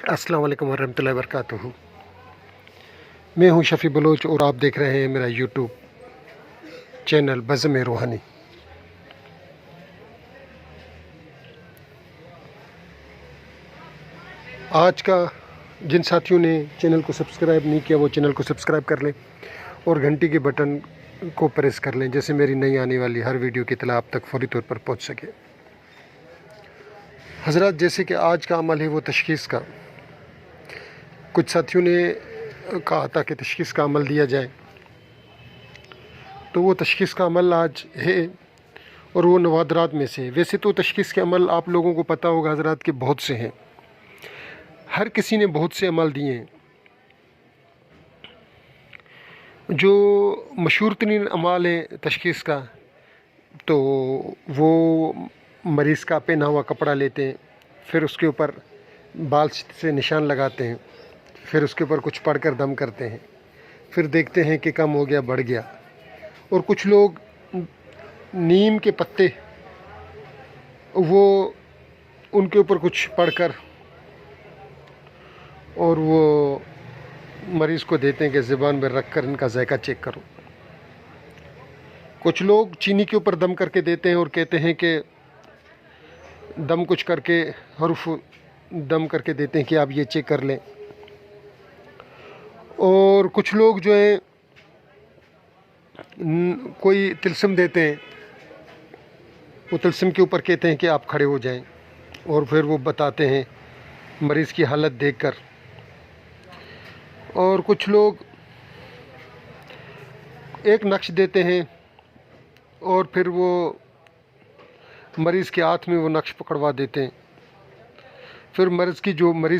अस्सलाम वालेकुम वरहमतुल्लाहि वबरकातुहू। मैं हूं शफ़ी बलोच और आप देख रहे हैं मेरा यूट्यूब चैनल बज़्म रूहानी। आज का जिन साथियों ने चैनल को सब्सक्राइब नहीं किया वो चैनल को सब्सक्राइब कर लें और घंटी के बटन को प्रेस कर लें, जैसे मेरी नई आने वाली हर वीडियो की इत्तला आप तक फौरी तौर पर पहुंच सके। हज़रात, जैसे कि आज का अमल है वो तशख़ीस का। कुछ साथियों ने कहा था कि तशख़ीस का अमल दिया जाए, तो वो तशख़ीस का अमल आज है और वो नवादरात में से है। वैसे तो तशख़ीस के अमल आप लोगों को पता होगा हज़रात के बहुत से हैं, हर किसी ने बहुत से अमल दिए हैं। जो मशहूर तरीन अमाल है तशख़ीस का, तो वो मरीज़ का पहना हुआ कपड़ा लेते हैं, फिर उसके ऊपर बाल से निशान लगाते हैं, फिर उसके ऊपर कुछ पढ़कर दम करते हैं, फिर देखते हैं कि कम हो गया बढ़ गया। और कुछ लोग नीम के पत्ते वो उनके ऊपर कुछ पढ़कर और वो मरीज़ को देते हैं कि ज़ुबान में रख कर इनका जायका चेक करो। कुछ लोग चीनी के ऊपर दम करके देते हैं और कहते हैं कि दम कुछ करके हरूफ दम करके देते हैं कि आप ये चेक कर लें। और कुछ लोग जो है कोई तिलस्म देते हैं, वो तिलस्म के ऊपर कहते हैं कि आप खड़े हो जाएं, और फिर वो बताते हैं मरीज़ की हालत देखकर। और कुछ लोग एक नक्श देते हैं और फिर वो मरीज़ के हाथ में वो नक्श पकड़वा देते हैं, फिर मरीज़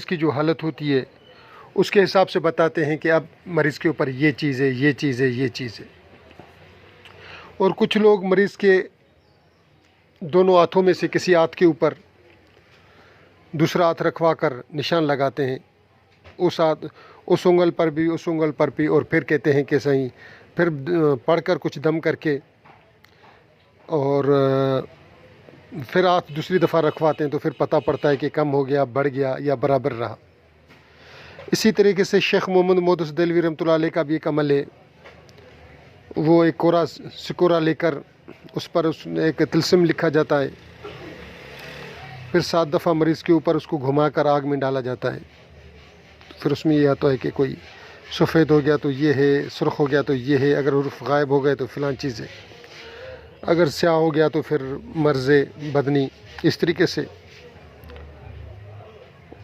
की जो हालत होती है उसके हिसाब से बताते हैं कि अब मरीज़ के ऊपर ये चीज़ है, ये चीज़ है, ये चीज़ है। और कुछ लोग मरीज़ के दोनों हाथों में से किसी हाथ के ऊपर दूसरा हाथ रखवा कर निशान लगाते हैं, उस उंगल पर भी, उस उंगल पर भी, और फिर कहते हैं कि सही, फिर पढ़कर कुछ दम करके और फिर हाथ दूसरी दफ़ा रखवाते हैं, तो फिर पता पड़ता है कि कम हो गया, बढ़ गया या बराबर रहा। इसी तरीके से शेख मोहम्मद मोहद्दिस देलवी रहमतुल्लाह अलैह का भी एक अमल है। वो एक कोरा सिकोरा लेकर उस पर एक तिलस्म लिखा जाता है, फिर 7 दफ़ा मरीज़ के ऊपर उसको घुमाकर आग में डाला जाता है। फिर उसमें यह आता है कि कोई सफ़ेद हो गया तो ये है, सुर्ख हो गया तो ये है, अगर हुरूफ गायब हो गए तो फ़लाँ चीज़ है, अगर स्याह हो गया तो फिर मर्ज़े बदनी, इस तरीके से।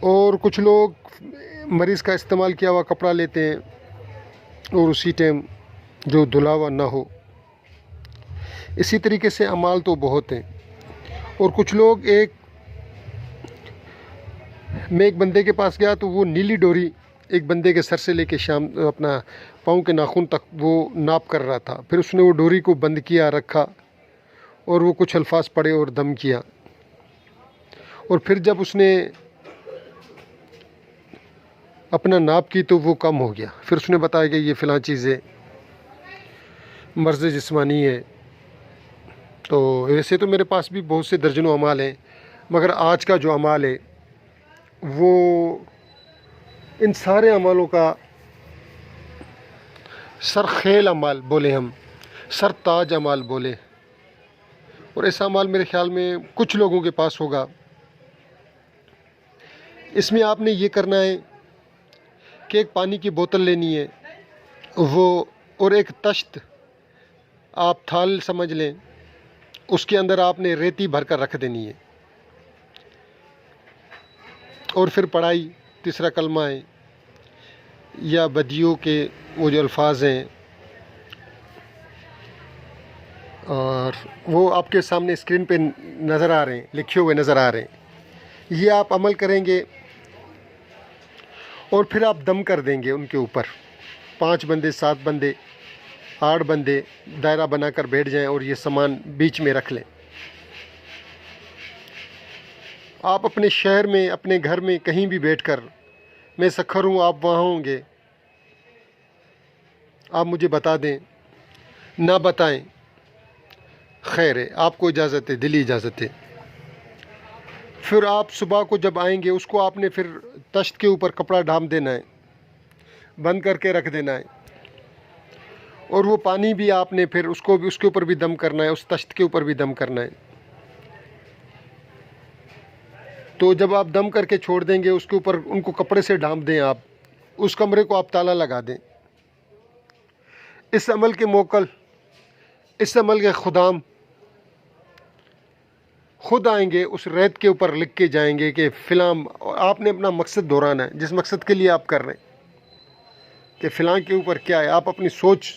और कुछ लोग मरीज़ का इस्तेमाल किया हुआ कपड़ा लेते हैं और उसी टाइम जो धुला हुआ ना हो। इसी तरीके से अमाल तो बहुत हैं। और कुछ लोग मैं एक बंदे के पास गया तो वो नीली डोरी एक बंदे के सर से लेके शाम अपना पाँव के नाखून तक वो नाप कर रहा था। फिर उसने वो डोरी को बंद किया, रखा, और वो कुछ अल्फाज पढ़े और दम किया। और फिर जब उसने अपना नाप की तो वो कम हो गया। फिर उसने बताया कि ये फ़लाँ चीज़ है, मर्ज़ जिस्मानी है। तो वैसे तो मेरे पास भी बहुत से दर्जनों अमाल हैं, मगर आज का जो अमाल है वो इन सारे अमालों का सरखेल अमाल बोले, हम सरताज अमाल बोले। और ऐसा अमाल मेरे ख़्याल में कुछ लोगों के पास होगा। इसमें आपने ये करना है कि एक पानी की बोतल लेनी है वो, और एक तश्त आप थाल समझ लें, उसके अंदर आपने रेती भर कर रख देनी है। और फिर पढ़ाई, तीसरा कलमा है या बदियों के वो जो अल्फाज हैं, और वो आपके सामने स्क्रीन पे नज़र आ रहे हैं, लिखे हुए नज़र आ रहे हैं। ये आप अमल करेंगे और फिर आप दम कर देंगे उनके ऊपर। 5 बंदे, 7 बंदे, 8 बंदे दायरा बनाकर बैठ जाएं और ये सामान बीच में रख लें। आप अपने शहर में, अपने घर में कहीं भी बैठकर, मैं सखर हूँ, आप वहाँ होंगे, आप मुझे बता दें, ना बताएं, खैर है, आपको इजाज़त है, दिली इजाज़त है। फिर आप सुबह को जब आएंगे उसको आपने फिर तश्त के ऊपर कपड़ा ढांप देना है, बंद करके रख देना है। और वो पानी भी आपने फिर उसको भी उसके ऊपर भी दम करना है, उस तश्त के ऊपर भी दम करना है। तो जब आप दम करके छोड़ देंगे उसके ऊपर उनको कपड़े से ढांप दें, आप उस कमरे को आप ताला लगा दें। इस अमल के मोकल, इस अमल के खुदाम खुद आएंगे, उस रेत के ऊपर लिख के जाएंगे कि फ़िलाँ, आपने अपना मकसद दोहराना है, जिस मकसद के लिए आप कर रहे हैं कि फ़िलाँ के ऊपर क्या है, आप अपनी सोच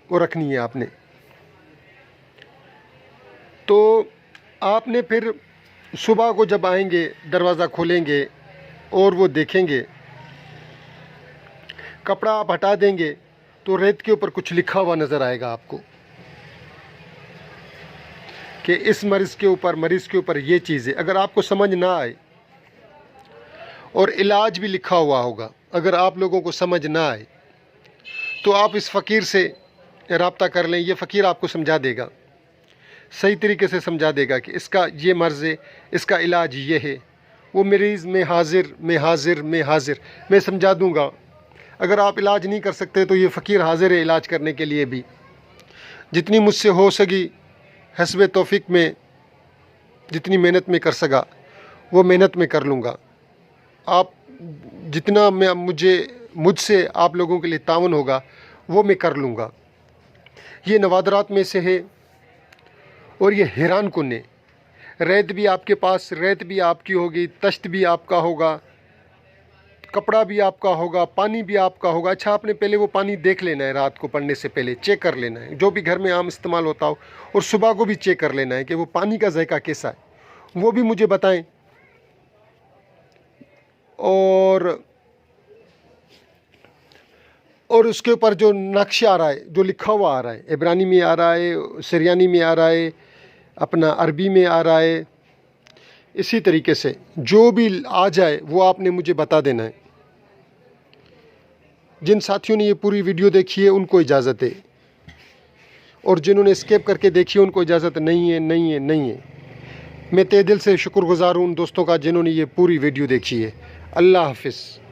वो रखनी है आपने। तो आपने फिर सुबह को जब आएंगे दरवाज़ा खोलेंगे और वो देखेंगे, कपड़ा आप हटा देंगे तो रेत के ऊपर कुछ लिखा हुआ नज़र आएगा आपको कि इस मरीज़ के ऊपर ये चीज़ है। अगर आपको समझ ना आए और इलाज भी लिखा हुआ होगा, अगर आप लोगों को समझ ना आए तो आप इस फ़कीर से रब्ता कर लें। ये फ़कीर आपको समझा देगा, सही तरीके से समझा देगा कि इसका ये मर्ज़ है, इसका इलाज ये है। वो मरीज़ में हाजिर मैं समझा दूँगा। अगर आप इलाज नहीं कर सकते तो ये फ़कीर हाजिर है इलाज करने के लिए भी। जितनी मुझसे हो सकी हस्बे तौफीक में, जितनी मेहनत में कर सका वो मेहनत में कर लूँगा। आप जितना मुझसे आप लोगों के लिए तावन होगा वो मैं कर लूँगा। ये नवादरात में से है और ये हैरान कुन है। रेत भी आपके पास, रेत भी आपकी होगी, तश्त भी आपका होगा, कपड़ा भी आपका होगा, पानी भी आपका होगा। अच्छा, आपने पहले वो पानी देख लेना है, रात को पढ़ने से पहले चेक कर लेना है, जो भी घर में आम इस्तेमाल होता हो, और सुबह को भी चेक कर लेना है कि वो पानी का जायका कैसा है, वो भी मुझे बताएं। और उसके ऊपर जो नक्श आ रहा है, जो लिखा हुआ आ रहा है, इब्रानी में आ रहा है, सिरियानी में आ रहा है, अपना अरबी में आ रहा है, इसी तरीके से जो भी आ जाए वो आपने मुझे बता देना है। जिन साथियों ने ये पूरी वीडियो देखी है उनको इजाज़त है, और जिन्होंने स्किप करके देखी है उनको इजाज़त नहीं है। मैं तहे दिल से शुक्रगुज़ार हूँ उन दोस्तों का जिन्होंने ये पूरी वीडियो देखी है। अल्लाह हाफ़िज़।